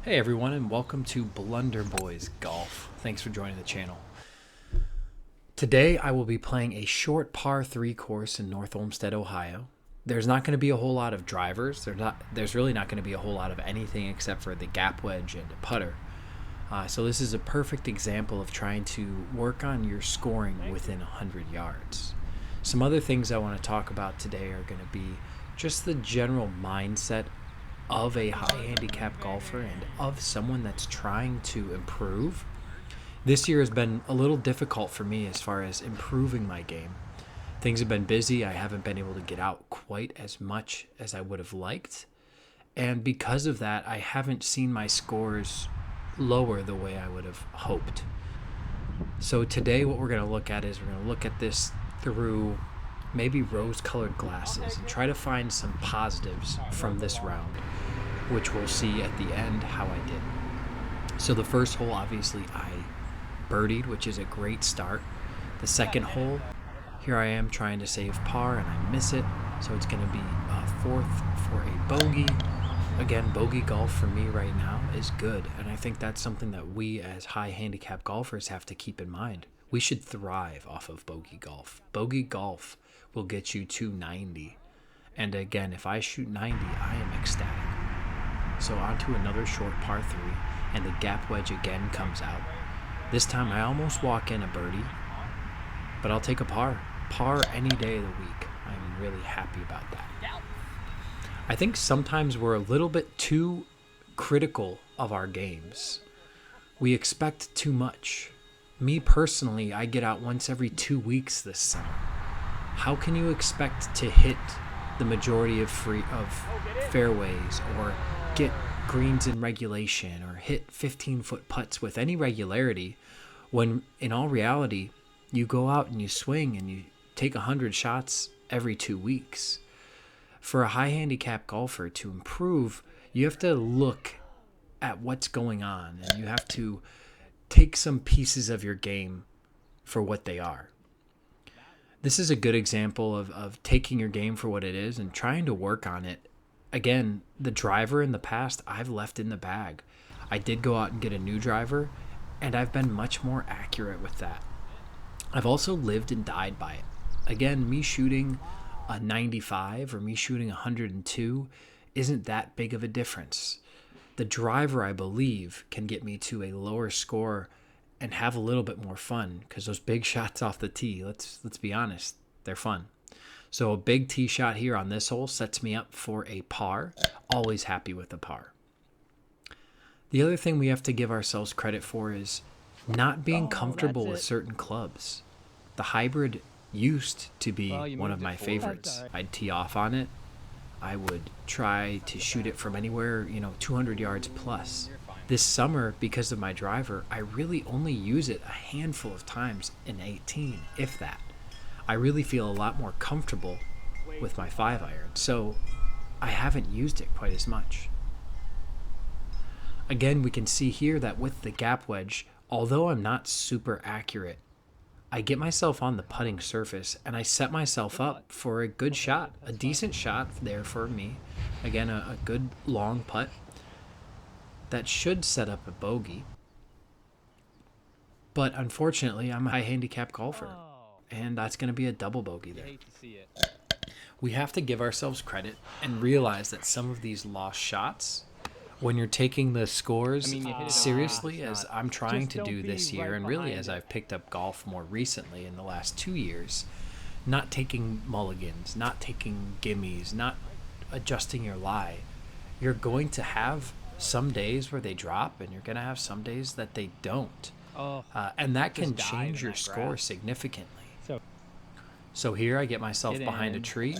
Hey everyone, and welcome to Blunder Boys Golf. Thanks for joining the channel. Today I will be playing a short par 3 course in North Olmsted, Ohio. There's not going to be a whole lot of drivers. There's really not going to be a whole lot of anything except for the gap wedge and a putter. So this is a perfect example of trying to work on your scoring within 100 yards. Some other things I want to talk about today are going to be just the general mindset of a high handicap golfer and of someone that's trying to improve. This year has been a little difficult for me as far as improving my game. Things have been busy. I haven't been able to get out quite as much as I would have liked. And because of that, I haven't seen my scores lower the way I would have hoped. So today what we're going to look at is we're going to look at this through maybe rose-colored glasses and try to find some positives from this round, which we'll see at the end how I did. So the first hole, obviously, I birdied, which is a great start. The second hole, here I am trying to save par, and I miss it. So it's going to be fourth for a bogey. Again, bogey golf for me right now is good, and I think that's something that we as high handicap golfers have to keep in mind. We should thrive off of bogey golf. Bogey golf will get you 290. And again, if I shoot 90, I am ecstatic. So on to another short par 3, and the gap wedge again comes out. This time I almost walk in a birdie, but I'll take a par. Par any day of the week. I'm really happy about that. I think sometimes we're a little bit too critical of our games. We expect too much. Me personally, I get out once every 2 weeks this summer. How can you expect to hit the majority of fairways or get greens in regulation or hit 15-foot putts with any regularity when in all reality you go out and you swing and you take 100 shots every 2 weeks? For a high handicap golfer to improve, you have to look at what's going on, and you have to take some pieces of your game for what they are. This is a good example of taking your game for what it is and trying to work on it. Again, the driver in the past, I've left in the bag. I did go out and get a new driver, and I've been much more accurate with that. I've also lived and died by it. Again, me shooting a 95 or me shooting 102 isn't that big of a difference. The driver, I believe, can get me to a lower score and have a little bit more fun, because those big shots off the tee, let's be honest, they're fun. So a big tee shot here on this hole sets me up for a par. Always happy with a par. The other thing we have to give ourselves credit for is not being comfortable with certain clubs. The hybrid used to be one of my favorites. I'd tee off on it. I would try to shoot it from anywhere, 200 yards plus. This summer, because of my driver, I really only use it a handful of times in 18, if that. I really feel a lot more comfortable with my 5-iron, so I haven't used it quite as much. Again, we can see here that with the gap wedge, although I'm not super accurate, I get myself on the putting surface and I set myself up for a good shot, a decent shot there for me. Again, a good long putt that should set up a bogey. But unfortunately, I'm a high handicap golfer, and that's going to be a double bogey there. We have to give ourselves credit and realize that some of these lost shots, when you're taking the scores seriously, as I'm trying to do this year, and really as I've picked up golf more recently in the last 2 years, not taking mulligans, not taking gimmies, not adjusting your lie, you're going to have some days where they drop, and you're going to have some days that they don't. And that can change your score significantly. So here I get myself behind a tree.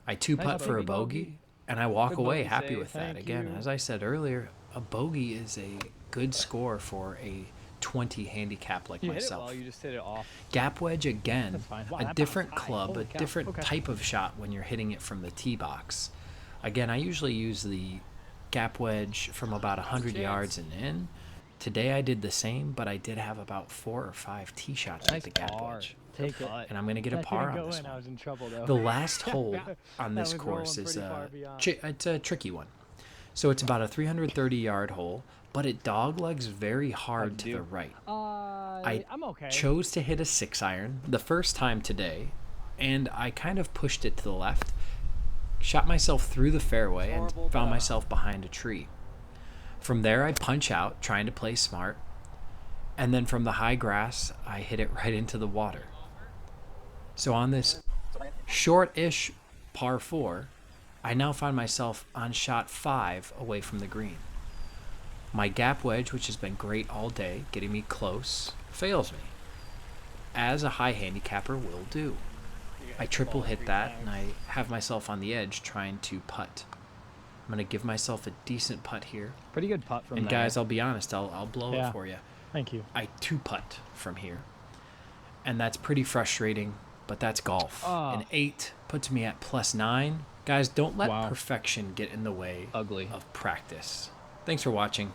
I two-putt for a bogey, and I walk away happy with that. Again, as I said earlier, a bogey is a good score for a 20 handicap like myself. Gap wedge, again, a different club, a different type of shot when you're hitting it from the tee box. Again, I usually use the gap wedge from about 100 yards and in. Today I did the same, but I did have about 4 or 5 tee shots with the gap wedge. And I'm going to get a par on this one. The last hole on this course is it's a tricky one. So it's about a 330-yard hole, but it doglegs very hard to the right. I'm okay. Chose to hit a 6-iron the first time today, and I kind of pushed it to the left, shot myself through the fairway, and found myself behind a tree. From there, I punch out, trying to play smart, and then from the high grass, I hit it right into the water. So on this short-ish par 4, I now find myself on shot 5 away from the green. My gap wedge, which has been great all day, getting me close, fails me, as a high handicapper will do. I triple hit that, and I have myself on the edge trying to putt. I'm going to give myself a decent putt here. Pretty good putt from And there. guys, I'll be honest, I'll blow it for you. Thank you. I 2-putt from here. And that's pretty frustrating, but that's golf. An 8 puts me at +9. Guys, don't let perfection get in the way Ugly. of practice. Thanks for watching.